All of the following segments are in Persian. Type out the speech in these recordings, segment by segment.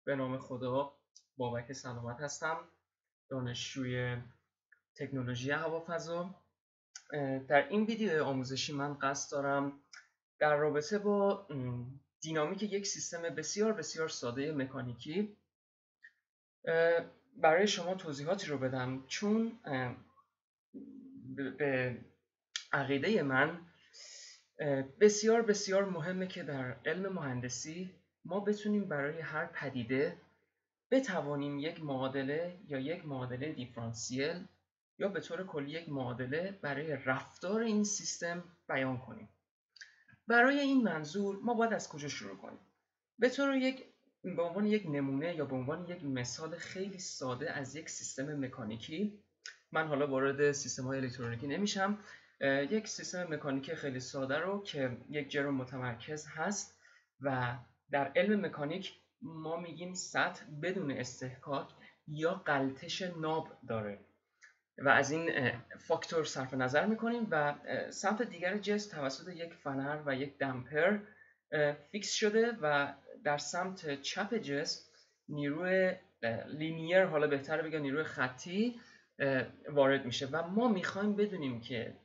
به نام خدا، بابک سلامت هستم، دانشجوی تکنولوژی هوافضا. در این ویدیو آموزشی من قصد دارم در رابطه با دینامیک یک سیستم بسیار بسیار ساده مکانیکی برای شما توضیحاتی رو بدم، چون به عقیده من بسیار بسیار مهمه که در علم مهندسی ما بتونیم برای هر پدیده بتوانیم یک معادله یا یک معادله دیفرانسیل یا به طور کلی یک معادله برای رفتار این سیستم بیان کنیم. برای این منظور ما باید از کجا شروع کنیم؟ به عنوان یک نمونه یا به عنوان یک مثال خیلی ساده از یک سیستم مکانیکی، من حالا وارد سیستم‌های الکترونیکی نمیشم، یک سیستم مکانیکی خیلی ساده رو که یک جرم متمرکز هست و در علم مکانیک ما میگیم سطح بدون استحکاک یا غلطش ناب داره و از این فاکتور صرف نظر میکنیم و سمت دیگر جسم توسط یک فنر و یک دمپر فیکس شده و در سمت چپ جسم نیروی لینیر، حالا بهتره بگم نیروی خطی وارد میشه و ما میخوایم بدونیم که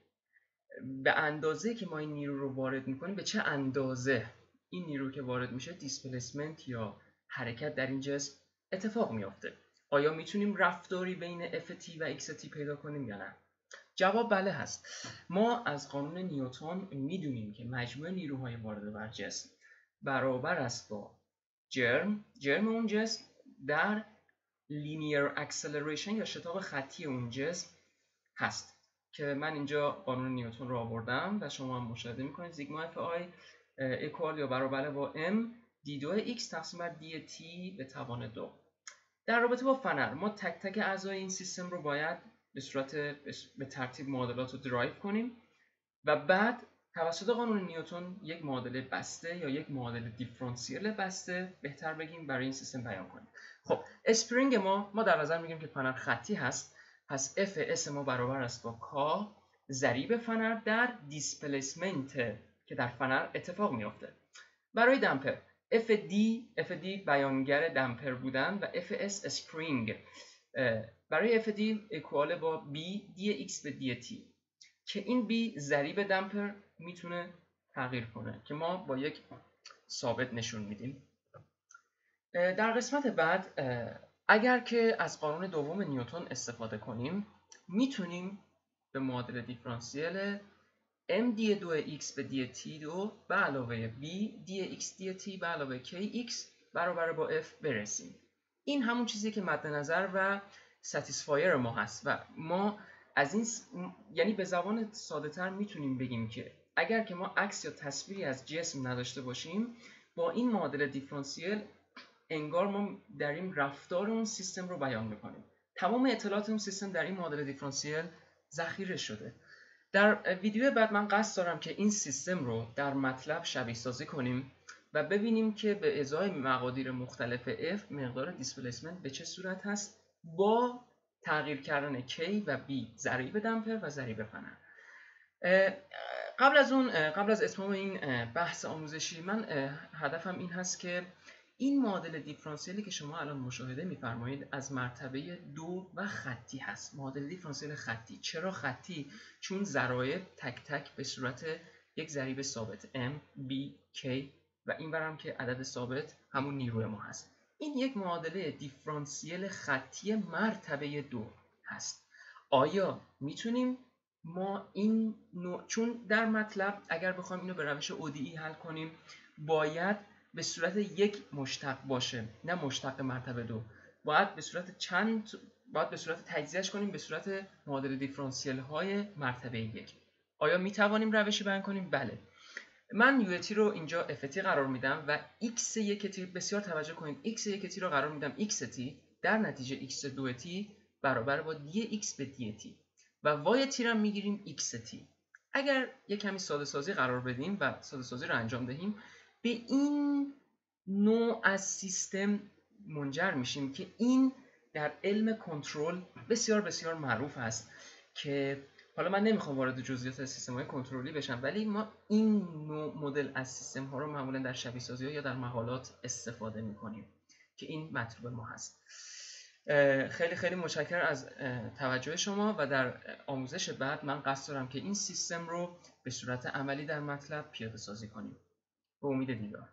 به اندازه که ما این نیرو رو وارد میکنیم به چه اندازه این نیرو که وارد میشه دیسپلیسمنت یا حرکت در این جسم اتفاق میافته. آیا میتونیم رفتاری بین Ft و Xt پیدا کنیم یا نه؟ جواب بله هست. ما از قانون نیوتن میدونیم که مجموع نیروهای وارد بر جسم برابر است با جرم اون جسم در لینیر اکسلریشن یا شتاب خطی اون جسم هست که من اینجا قانون نیوتن رو آوردم و شما هم مشاهده میکنید. سیگما اف آی اکوال یا برابر با ام دی 2 ایکس تقسیم بر دی تی به توان 2. در رابطه با فنر ما تک تک اعضای این سیستم رو باید به ترتیب معادلات رو درایو کنیم و بعد توسط قانون نیوتن یک معادله بسته یا یک معادله دیفرانسیل بسته، بهتر بگیم، برای این سیستم بیان کنیم. خب اسپرینگ ما در نظر میگیم که فنر خطی هست، پس اف اس ما برابر است با کا ضریب فنر در دیسپلیسمنت که در فنر اتفاق میافته. برای دمپر FD بیانگر دمپر بودن و FS اسپرینگ. برای FD اکوال با B dx به dt که این B ضریب دمپر میتونه تغییر کنه که ما با یک ثابت نشون میدیم. در قسمت بعد اگر که از قانون دوم نیوتن استفاده کنیم میتونیم به معادله دیفرانسیل m دی 2x به دی تی 2 به علاوه b دی x دی تی به علاوه kx برابر با f برسیم. این همون چیزی که مد نظر و ستیسفایر ما هست و ما از این یعنی به زبان ساده تر میتونیم بگیم که اگر که ما عکس یا تصویری از جسم نداشته باشیم، با این معادله دیفرانسیل انگار ما داریم رفتار اون سیستم رو بیان میکنیم. تمام اطلاعات اون سیستم در این معادله دیفرانسیل ذخیره شده. در ویدیو بعد من قصد دارم که این سیستم رو در مطلب شبیه سازی کنیم و ببینیم که به ازای مقادیر مختلف F مقدار دیسپلیسمنت به چه صورت هست با تغییر کردن K و B ضریب دمپر و ضریب فنر. قبل از اتمام این بحث آموزشی من هدفم این هست که این معادله دیفرانسیلی که شما الان مشاهده می‌فرمایید از مرتبه 2 و خطی هست. معادله دیفرانسیل خطی. چرا خطی؟ چون ضرایب تک تک به صورت یک ضریب ثابت m b k و این برم که عدد ثابت همون نیروی ما هست. این یک معادله دیفرانسیل خطی مرتبه 2 هست. آیا میتونیم ما این نوع، چون در مطلب اگر بخوایم اینو به روش ODE حل کنیم باید به صورت یک مشتق باشه، نه مشتق مرتبه 2. باید به صورت تجزیهش کنیم به صورت معادله دیفرانسیل های مرتبه 1. آیا می توانیم روشی بیان کنیم؟ بله. من یوتی رو اینجا ft قرار میدم و x یک تی، بسیار توجه کنید، x یک تی رو قرار میدم x تی، در نتیجه x 2 تی برابر با dx به dt و y تی رو میگیریم x تی. اگر یک کمی ساده سازی قرار بدیم و ساده سازی رو انجام دهیم، به این نوع از سیستم منجر میشیم که این در علم کنترل بسیار بسیار معروف است که حالا من نمیخوام وارد جزئیات سیستم های کنترلی بشم، ولی ما این نوع مدل از سیستم ها رو معمولا در شبیه سازی ها یا در مقالات استفاده میکنیم که این مطلوب ما هست. خیلی خیلی متشکرم از توجه شما و در آموزش بعد من قصد دارم که این سیستم رو به صورت عملی در مطلب پیاده سازی کنیم. به امید دیدار.